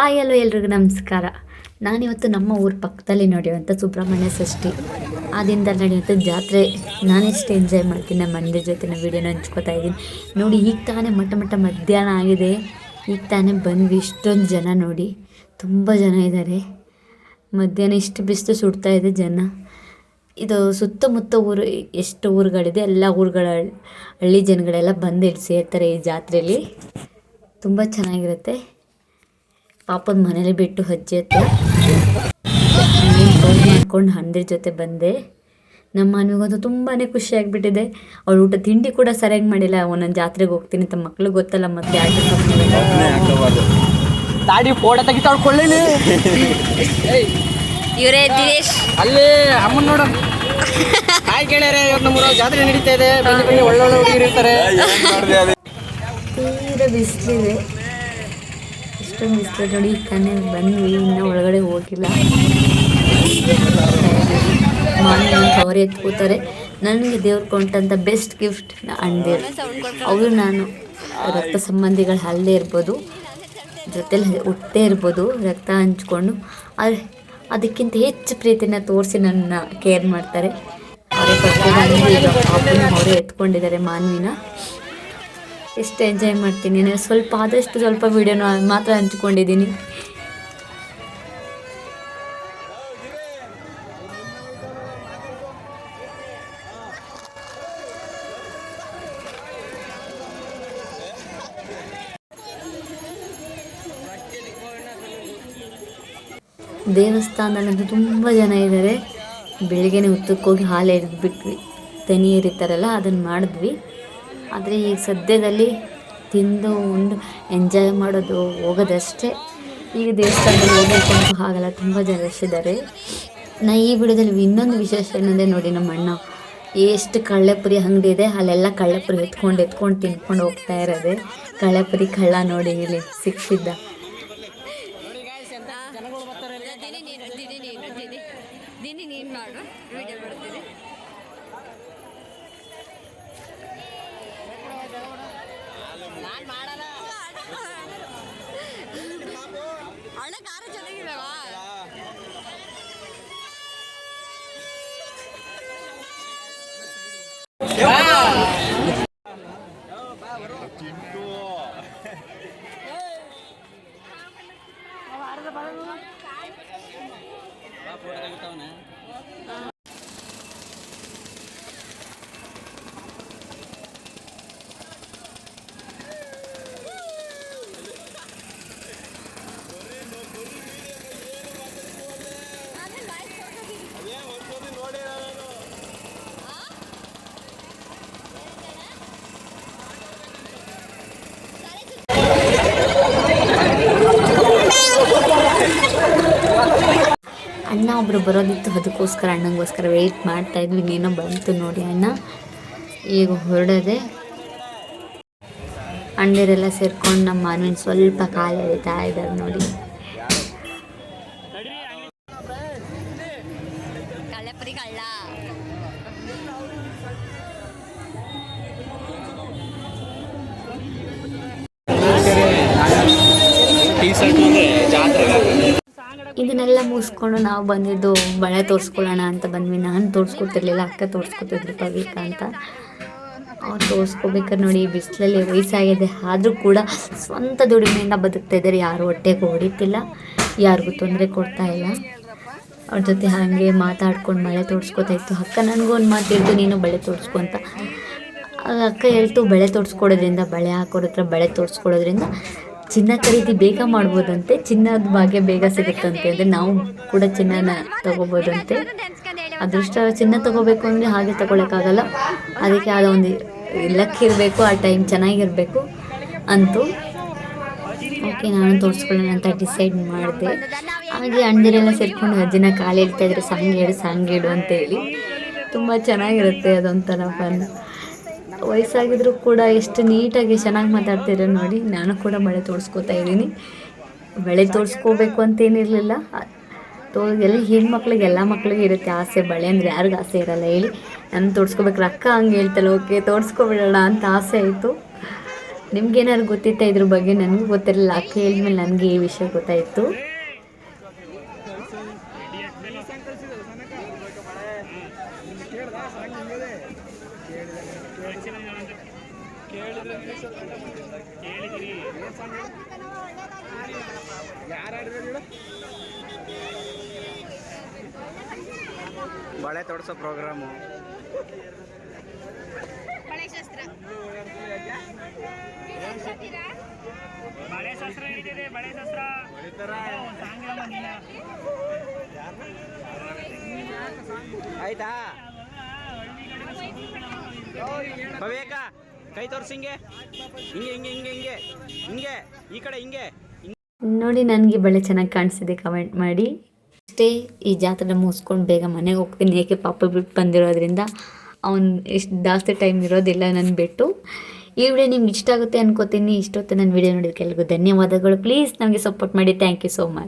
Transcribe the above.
ಎಲ್ಲೋ ಎಲ್ರಿಗೂ ನಮಸ್ಕಾರ. ನಾನಿವತ್ತು ನಮ್ಮ ಊರ ಪಕ್ಕದಲ್ಲಿ ನಡೆಯುವಂಥ ಸುಬ್ರಹ್ಮಣ್ಯ ಷಷ್ಠಿ ಆ ದಿನದಲ್ಲಿ ನಡೆಯುವಂಥ ಜಾತ್ರೆ ನಾನೆಷ್ಟು ಎಂಜಾಯ್ ಮಾಡ್ತೀನಿ ನಮ್ಮ ಮನೆ ಜೊತೆ ವೀಡಿಯೋನ ಹಂಚ್ಕೋತಾ ಇದ್ದೀನಿ ನೋಡಿ. ಈಗ ತಾನೇ ಮಧ್ಯಾಹ್ನ ಆಗಿದೆ. ಈಗ ತಾನೇ ಬಂದ್ವಿ. ಇಷ್ಟೊಂದು ಜನ ನೋಡಿ, ತುಂಬ ಜನ ಇದ್ದಾರೆ. ಮಧ್ಯಾಹ್ನ ಇಷ್ಟು ಬಿಸಿಲು ಸುಡ್ತಾ ಇದೆ ಜನ. ಇದು ಸುತ್ತಮುತ್ತ ಊರು, ಎಷ್ಟು ಊರುಗಳಿದೆ ಎಲ್ಲ ಊರುಗಳ ಹಳ್ಳಿ ಜನಗಳೆಲ್ಲ ಬಂದು ಇಲ್ಲಿ ಸೇರ್ತಾರೆ ಈ ಜಾತ್ರೆಯಲ್ಲಿ. ತುಂಬ ಚೆನ್ನಾಗಿರುತ್ತೆ. ಪಾಪದ ಮನೇಲಿ ಬಿಟ್ಟು ಅಜ್ಜಿ ಹತ್ರ ಫೋನ್ ಮಾಡ್ಕೊಂಡು ಹಂದಿರ ಜೊತೆ ಬಂದೆ. ನಮ್ಮ ಮನೆಗಂತೂ ತುಂಬಾ ಖುಷಿಯಾಗಿಬಿಟ್ಟಿದೆ. ಅವ್ಳು ಊಟ ತಿಂಡಿ ಕೂಡ ಸರಿಯಾಗಿ ಮಾಡಿಲ್ಲ. ಒಂದೊಂದು ಜಾತ್ರೆಗೆ ಹೋಗ್ತೀನಿ ಅಂತ ಮಕ್ಳಿಗೆ ಗೊತ್ತಲ್ಲ, ಮತ್ತೆ ದಾಡಿ ಫೋಟೋ ತೆಗಿತಾಳ್ಕೊಳ್ಳಿ. ಇವರೇ ದಿನೇಶ್ ಅಲ್ಲಿ ಅಮ್ಮನ ನೋಡ. ಹಾಯ್ ಗೆಳೆಯರೆ, ಇವತ್ತು ನಮ್ಮ ಜಾತ್ರೆ ನಡೀತಾ ಇದೆ. ಬನ್ನಿ ಒಳ್ಳೊಳ್ಳೆ ಹುಡುಗರು ಇರ್ತಾರೆ. ತೀರ ಬಿಸಿಲಿದೆ, ಇಷ್ಟೊಂದು ಬಿಸಿಲು ನೋಡಿ. ತಾನೇ ಬಂದ್ವಿ, ಇನ್ನೂ ಒಳಗಡೆ ಹೋಗಿಲ್ಲ. ಅವರೇ ಎತ್ಕೋತಾರೆ. ನನಗೆ ದೇವ್ರು ಕೊಂಟಂಥ ಬೆಸ್ಟ್ ಗಿಫ್ಟ್ ಅಂದೇರು. ಅವರು ನಾನು ರಕ್ತ ಸಂಬಂಧಿಗಳು ಅಲ್ಲೇ ಇರ್ಬೋದು, ಜೊತೆಲಿ ಹುಟ್ಟೇ ಇರ್ಬೋದು, ರಕ್ತ ಹಂಚ್ಕೊಂಡು. ಆದರೆ ಅದಕ್ಕಿಂತ ಹೆಚ್ಚು ಪ್ರೀತಿನ ತೋರಿಸಿ ನನ್ನ ಕೇರ್ ಮಾಡ್ತಾರೆ. ಅವರೇ ಕರ್ಕೊಂಡು ಅವರೇ ಎತ್ಕೊಂಡಿದ್ದಾರೆ ಮಾನ್ವಿನ. ಎಷ್ಟು ಎಂಜಾಯ್ ಮಾಡ್ತೀನಿ. ನಾನು ಆದಷ್ಟು ಸ್ವಲ್ಪ ವೀಡಿಯೋನ ಮಾತ್ರ ಹಂಚ್ಕೊಂಡಿದ್ದೀನಿ. ದೇವಸ್ಥಾನದಲ್ಲಂತೂ ತುಂಬ ಜನ ಇದ್ದಾರೆ. ಬೆಳಿಗ್ಗೆನೇ ಹುತ್ತಕ್ಕೋಗಿ ಹಾಲು ಎರೆದ್ಬಿಟ್ವಿ. ತೆನಿ ಎರಿತಾರಲ್ಲ, ಅದನ್ನು ಮಾಡಿದ್ವಿ. ಆದರೆ ಈಗ ಸದ್ಯದಲ್ಲಿ ತಿಂದು ಉಂಡು ಎಂಜಾಯ್ ಮಾಡೋದು, ಹೋಗೋದಷ್ಟೇ. ಈಗ ದೇವಸ್ಥಾನದಲ್ಲಿ ಹೋಗಬೇಕು ಅಂತ ಆಗಲ್ಲ, ತುಂಬ ಜನ ಇದ್ದಾರೆ. ನಾ ಈ ವಿಡಿಯೋದಲ್ಲಿ ಇನ್ನೊಂದು ವಿಶೇಷ ಏನಂದರೆ ನೋಡಿ, ನಮ್ಮ ಅಣ್ಣ ಎಷ್ಟು ಕಳ್ಳೆಪುರಿ ಅಂಗಡಿ ಇದೆ, ಅಲ್ಲೆಲ್ಲ ಕಳ್ಳೆಪುರಿ ಎತ್ಕೊಂಡು ತಿನ್ಕೊಂಡು ಹೋಗ್ತಾ ಇರೋದೆ. ಕಳ್ಳೆಪುರಿ ಕಳ್ಳ ನೋಡಿ ಇಲ್ಲಿ ಸಿಕ್ಕಿದ್ದ. ಅಣ್ಣ ಒಬ್ಬರು ಬರೋದಿತ್ತು, ಅದಕ್ಕೋಸ್ಕರ ಅಣ್ಣಂಗೋಸ್ಕರ ವೆಯ್ಟ್ ಮಾಡ್ತಾಯಿದ್ವಿ. ಇನ್ನೇನೋ ಬಂತು ನೋಡಿ ಅಣ್ಣ. ಈಗ ಹೊರಡದೆ. ಅಣ್ಣರೆಲ್ಲ ಸೇರ್ಕೊಂಡು ನಮ್ಮ ಮಾನ್ವಿನ ಸ್ವಲ್ಪ ಕಾಲು ಎಳಿತಾ ಇದ್ದಾರೆ ನೋಡಿ. ಇದನ್ನೆಲ್ಲ ಮುಗಿಸ್ಕೊಂಡು ನಾವು ಬಂದಿದ್ದು ಬಳೆ ತೋರಿಸ್ಕೊಳ್ಳೋಣ ಅಂತ ಬಂದ್ವಿ. ನಾನು ತೋರಿಸ್ಕೊತಿರ್ಲಿಲ್ಲ, ಅಕ್ಕ ತೋರಿಸ್ಕೊತಿದ್ರು ಪವಿತ್ರ ಅಂತ. ಅವ್ರು ತೋರಿಸ್ಕೋಬೇಕಾದ್ರೆ ನೋಡಿ, ಬಿಸಿಲಲ್ಲಿ ವಯಸ್ಸಾಗಿದೆ ಆದರೂ ಕೂಡ ಸ್ವಂತ ದುಡಿಮೆಯಿಂದ ಬದುಕ್ತಾ ಇದ್ದಾರೆ. ಯಾರು ಹೊಟ್ಟೆಗೆ ಹೊಡಿತಿಲ್ಲ, ಯಾರಿಗೂ ತೊಂದರೆ ಕೊಡ್ತಾ ಇಲ್ಲ. ಅವ್ರ ಜೊತೆ ಹಾಗೆ ಮಾತಾಡ್ಕೊಂಡು ಬಳೆ ತೋರಿಸ್ಕೊತಾ ಇತ್ತು. ಅಕ್ಕ ನನಗೂ ಒಂದು ಮಾತು ಹೇಳ್ತು, ನೀನು ಬಳೆ ತೋರಿಸ್ಕೊ ಅಂತ. ಅಕ್ಕ ಹೇಳ್ತು, ಬಳೆ ತೋರಿಸ್ಕೊಡೋದ್ರಿಂದ, ಬಳೆ ಹಾಕೋರ ಹತ್ರ ಬಳೆ ತೋರಿಸ್ಕೊಡೋದ್ರಿಂದ ಚಿನ್ನ ಖರೀದಿ ಬೇಗ ಮಾಡ್ಬೋದಂತೆ, ಚಿನ್ನದ ಭಾಗ್ಯ ಬೇಗ ಸಿಗುತ್ತಂತೆ. ಅಂದರೆ ನಾವು ಕೂಡ ಚಿನ್ನನ ತೊಗೋಬೋದಂತೆ. ಅದೃಷ್ಟ ಚಿನ್ನ ತೊಗೋಬೇಕು ಅಂದರೆ ಹಾಗೆ ತೊಗೊಳಕ್ಕಾಗಲ್ಲ, ಅದಕ್ಕೆ ಯಾವುದೋ ಒಂದು ಲಕ್ ಇರಬೇಕು, ಆ ಟೈಮ್ ಚೆನ್ನಾಗಿರಬೇಕು ಅಂತೂ. ಓಕೆ, ನಾನು ತೋರಿಸ್ಕೊಳ್ಳೋಣ ಅಂತ ಡಿಸೈಡ್ ಮಾಡಿದೆ. ಹಾಗೆ ಅಣ್ಣದಿರೆಲ್ಲ ಸೇರ್ಕೊಂಡು ಅಜ್ಜಿನ ಕಾಲು ಹೇಳ್ತಾಯಿದ್ರು, ಸಾಂಗ್ ಹೇಳು ಅಂತೇಳಿ. ತುಂಬ ಚೆನ್ನಾಗಿರುತ್ತೆ, ಅದೊಂಥರ ಫನ್. ವಯಸ್ಸಾಗಿದ್ರು ಕೂಡ ಎಷ್ಟು ನೀಟಾಗಿ ಚೆನ್ನಾಗಿ ಮಾತಾಡ್ತಿರೋ ನೋಡಿ. ನಾನು ಕೂಡ ಬಳೆ ತೋರಿಸ್ಕೋತಾ ಇದ್ದೀನಿ. ಬಳೆ ತೋರಿಸ್ಕೋಬೇಕು ಅಂತೇನಿರಲಿಲ್ಲ, ಎಲ್ಲ ಹೆಣ್ಮಕ್ಳಿಗೆ ಎಲ್ಲ ಮಕ್ಳಿಗೆ ಇರುತ್ತೆ ಆಸೆ. ಬಳೆ ಅಂದರೆ ಯಾರಿಗೂ ಆಸೆ ಇರಲ್ಲ ಹೇಳಿ. ನಾನು ತೋರಿಸ್ಕೋಬೇಕು, ಅಕ್ಕ ಹಂಗೆ ಹೇಳ್ತಲ್ಲ, ಓಕೆ ತೋರಿಸ್ಕೊಬಿಡೋಣ ಅಂತ ಆಸೆ ಆಯಿತು. ನಿಮ್ಗೇನಾದ್ರು ಗೊತ್ತಿತ್ತಾ ಇದ್ರ ಬಗ್ಗೆ? ನನಗೂ ಗೊತ್ತಿರಲಿಲ್ಲ. ಅಕ್ಕ ಹೇಳಿದ್ಮೇಲೆ ನನಗೆ ಈ ವಿಷಯ ಗೊತ್ತಾಯಿತು. ಬಳೆ ತೊಡ್ಸೋ ಪ್ರೋಗ್ರಾಮು. ಆಯ್ತಾ ಭವ್ಯಕ್ಕ ಕೈ ತೋರ್ಸಿ ಹಿಂಗೆ ಹಿಂಗೆ ಹಿಂಗೆ ಹಿಂಗೆ ಹಿಂಗೆ ಹಿಂಗೆ ಈ ಕಡೆ ಹಿಂಗೆ. ನೋಡಿ ನನಗೆ ಬಳೆ ಚೆನ್ನಾಗಿ ಕಾಣಿಸ್ತಿದೆ, ಕಮೆಂಟ್ ಮಾಡಿ. ಅಷ್ಟೇ, ಈ ಜಾತ್ರೆ ಮುಗಿಸ್ಕೊಂಡು ಬೇಗ ಮನೆಗೆ ಹೋಗ್ತೀನಿ. ಏಕೆ ಪಾಪ ಬಿಟ್ಟು ಬಂದಿರೋದ್ರಿಂದ ಅವ್ನು ಎಷ್ಟು ಜಾಸ್ತಿ ಟೈಮ್ ಇರೋದಿಲ್ಲ ನನ್ನ ಬಿಟ್ಟು. ಈ ವಿಡಿಯೋ ನಿಮ್ಗೆ ಇಷ್ಟ ಆಗುತ್ತೆ ಅನ್ಕೋತೀನಿ. ಇಷ್ಟೊತ್ತು ನನ್ನ ವಿಡಿಯೋ ನೋಡಿದ್ದಕ್ಕೆ ಎಲ್ರಿಗೂ ಧನ್ಯವಾದಗಳು. ಪ್ಲೀಸ್ ನಮಗೆ ಸಪೋರ್ಟ್ ಮಾಡಿ. Thank you so much.